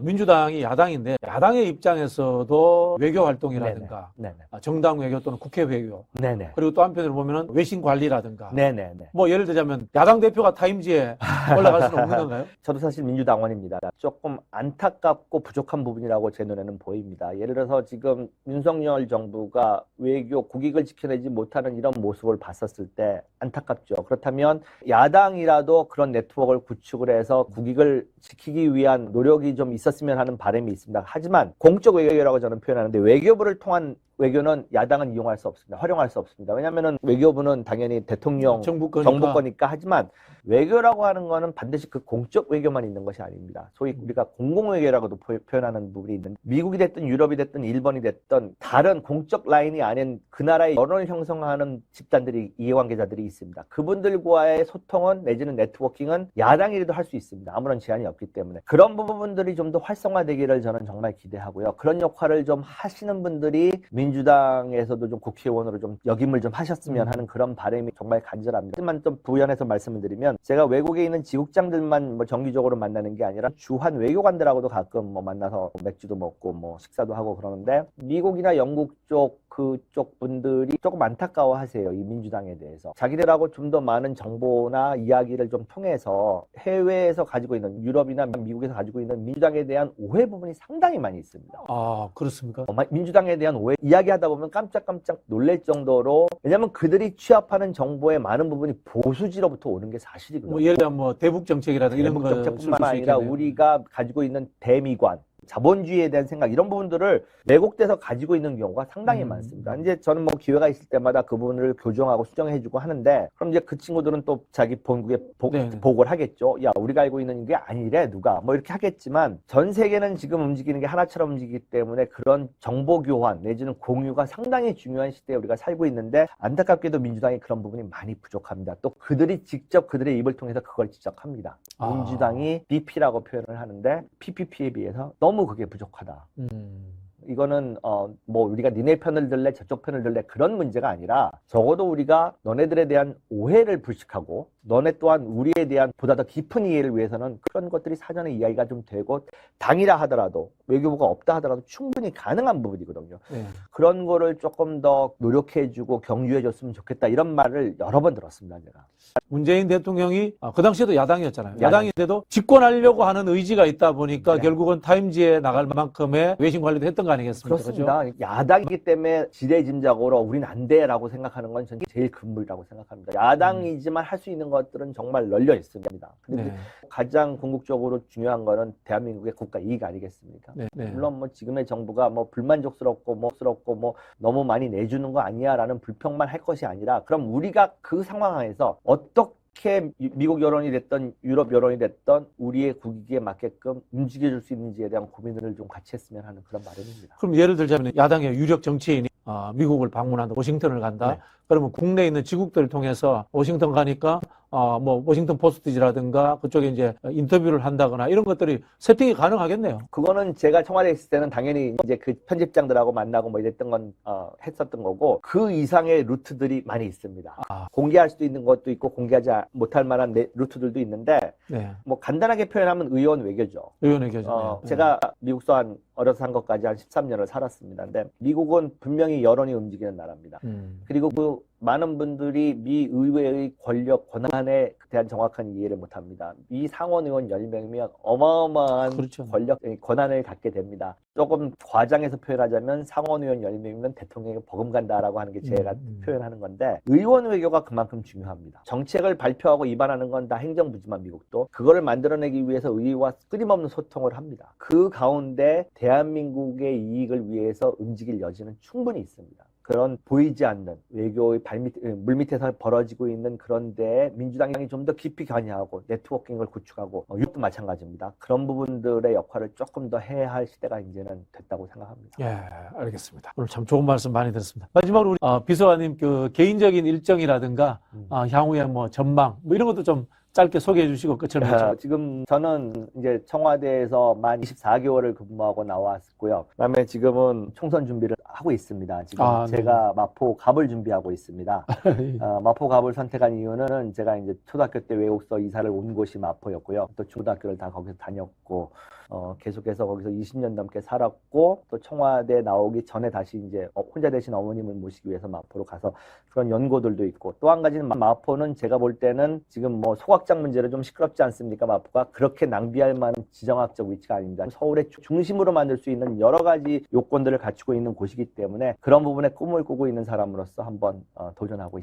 민주당이 야당인데 야당의 입장에서도 외교 활동이라든가 네네. 정당 외교 또는 국회 외교 네네. 그리고 또 한편으로 보면은 외신 관리라든가 네네네. 뭐 예를 들자면 야당 대표가 타임지에 올라갈 수는 없는 건가요? 저도 사실 민주당원입니다. 조금 안타깝고 부족한 부분이라고 제 눈에는 보입니다. 예를 들어서 지금 윤석열 정부가 외교 국익을 지켜내지 못하는 이런 모습을 봤었을 때 안타깝죠. 그렇다면 야당이라도 그런 네트워크를 구축을 해서 국익을 지키기 위한 노력이 좀 있었으면 하는 바람이 있습니다. 하지만 공적 외교라고 저는 표현하는데 외교부를 통한 외교는 야당은 이용할 수 없습니다. 활용할 수 없습니다. 왜냐하면 외교부는 당연히 대통령 정부거니까 하지만 외교라고 하는 거는 반드시 그 공적 외교만 있는 것이 아닙니다. 소위 우리가 공공외교라고도 표현하는 부분이 있는데 미국이 됐든 유럽이 됐든 일본이 됐든 다른 공적 라인이 아닌 그 나라의 여론을 형성하는 집단들이 이해관계자들이 있습니다. 그분들과의 소통은 내지는 네트워킹은 야당이라도 할 수 있습니다. 아무런 제한이 없기 때문에 그런 부분들이 좀 더 활성화되기를 저는 정말 기대하고요. 그런 역할을 좀 하시는 분들이 민주당에서도 좀 국회의원으로 좀 역임을 좀 하셨으면 하는 그런 바람이 정말 간절합니다. 하지만 좀 부연해서 말씀을 드리면 제가 외국에 있는 지국장들만 뭐 정기적으로 만나는 게 아니라 주한 외교관들하고도 가끔 뭐 만나서 맥주도 먹고 뭐 식사도 하고 그러는데 미국이나 영국 쪽 그쪽 분들이 조금 안타까워하세요. 이 민주당에 대해서. 자기들하고 좀 더 많은 정보나 이야기를 좀 통해서 해외에서 가지고 있는 유럽이나 미국에서 가지고 있는 민주당에 대한 오해 부분이 상당히 많이 있습니다. 그렇습니까? 민주당에 대한 오해 이야기하다 보면 깜짝깜짝 놀랄 정도로 왜냐하면 그들이 취합하는 정보의 많은 부분이 보수지로부터 오는 게 사실이거든요. 뭐 예를 들면 뭐 대북 정책이라든가 이런 거 정책뿐만 아니라 우리가 가지고 있는 대미관 자본주의에 대한 생각 이런 부분들을 왜곡돼서 가지고 있는 경우가 상당히 많습니다. 이제 저는 뭐 기회가 있을 때마다 그 부분을 교정하고 수정해주고 하는데 그럼 이제 그 친구들은 또 자기 본국에 보고를 하겠죠. 야 우리가 알고 있는 게 아니래 누가 뭐 이렇게 하겠지만 전 세계는 지금 움직이는 게 하나처럼 움직이기 때문에 그런 정보 교환 내지는 공유가 상당히 중요한 시대에 우리가 살고 있는데 안타깝게도 민주당이 그런 부분이 많이 부족합니다. 또 그들이 직접 그들의 입을 통해서 그걸 지적합니다. 민주당이 BP라고 표현을 하는데 PPP에 비해서 너무 그게 부족하다. 이거는 뭐 우리가 니네 편을 들래 저쪽 편을 들래 그런 문제가 아니라 적어도 우리가 너네들에 대한 오해를 불식하고 너네 또한 우리에 대한 보다 더 깊은 이해를 위해서는 그런 것들이 사전에 이야기가 좀 되고 당이라 하더라도 외교부가 없다 하더라도 충분히 가능한 부분이거든요. 그런 거를 조금 더 노력해주고 경주해줬으면 좋겠다 이런 말을 여러 번 들었습니다. 제가. 문재인 대통령이 그 당시에도 야당이었잖아요. 야당인데도 집권하려고 하는 의지가 있다 보니까 결국은 타임지에 나갈 만큼의 외신 관리도 했던 거 아니겠습니까? 그렇습니다. 그렇죠? 야당이기 때문에 지레짐작으로 우린 안 돼라고 생각하는 건 저는 제일 금물이라고 생각합니다. 야당이지만 할 수 있는 것들은 정말 널려 있습니다. 근데 가장 궁극적으로 중요한 거는 대한민국의 국가 이익 아니겠습니까? 물론 뭐 지금의 정부가 뭐 불만족스럽고 뭐 너무 많이 내주는 거 아니야라는 불평만 할 것이 아니라 그럼 우리가 그 상황에서 어떻게 미국 여론이 됐던 유럽 여론이 됐던 우리의 국익에 맞게끔 움직여줄 수 있는지에 대한 고민을 좀 같이 했으면 하는 그런 마련입니다. 그럼 예를 들자면 야당의 유력 정치인이 미국을 방문한다, 워싱턴을 간다. 그러면 국내에 있는 지국들을 통해서 워싱턴 가니까 뭐 워싱턴 포스트지라든가 그쪽에 이제 인터뷰를 한다거나 이런 것들이 세팅이 가능하겠네요. 그거는 제가 청와대에 있을 때는 당연히 이제 그 편집장들하고 만나고 뭐 이랬던 건 했었던 거고 그 이상의 루트들이 많이 있습니다. 공개할 수도 있는 것도 있고 공개하지 못할 만한 루트들도 있는데 뭐 간단하게 표현하면 의원 외교죠. 의원 외교죠. 제가 미국서 어려서 한 것까지 한 13년을 살았습니다. 근데 미국은 분명히 여론이 움직이는 나라입니다. 그리고 그 많은 분들이 미 의회의 권력, 권한에 대한 정확한 이해를 못합니다. 미 상원 의원 10명이면 어마어마한 권력, 권한을 갖게 됩니다. 조금 과장해서 표현하자면 상원 의원 10명이면 대통령이 버금간다라고 하는 게 제가 표현하는 건데 의원 외교가 그만큼 중요합니다. 정책을 발표하고 입안하는 건 다 행정부지만 미국도 그거를 만들어내기 위해서 의회와 끊임없는 소통을 합니다. 그 가운데 대한민국의 이익을 위해서 움직일 여지는 충분히 있습니다. 그런 보이지 않는 외교의 물밑에서 벌어지고 있는 그런 데에 민주당이 좀 더 깊이 관여하고 네트워킹을 구축하고 유럽도 마찬가지입니다. 그런 부분들의 역할을 조금 더 해야 할 시대가 이제는 됐다고 생각합니다. 예, 알겠습니다. 오늘 참 좋은 말씀 많이 들었습니다. 마지막으로 우리 비서관님 그 개인적인 일정이라든가 향후에 뭐 전망 뭐 이런 것도 좀 짧게 소개해 주시고 끝을 맺죠. 지금 저는 이제 청와대에서 만 24개월을 근무하고 나왔고요. 그다음에 지금은 총선 준비를 하고 있습니다. 지금 제가 마포 갑을 준비하고 있습니다. 마포 갑을 선택한 이유는 제가 이제 초등학교 때 외국서 이사를 온 곳이 마포였고요. 또 중고등학교를 다 거기서 다녔고 계속해서 거기서 20년 넘게 살았고 또 청와대 나오기 전에 다시 이제 혼자 되신 어머님을 모시기 위해서 마포로 가서 그런 연고들도 있고 또 한 가지는 마포는 제가 볼 때는 지금 뭐 소각장 문제로 좀 시끄럽지 않습니까? 마포가 그렇게 낭비할 만한 지정학적 위치가 아닙니다. 서울의 중심으로 만들 수 있는 여러 가지 요건들을 갖추고 있는 곳이기 때문에 그런 부분에 꿈을 꾸고 있는 사람으로서 한번 도전하고 있습니다.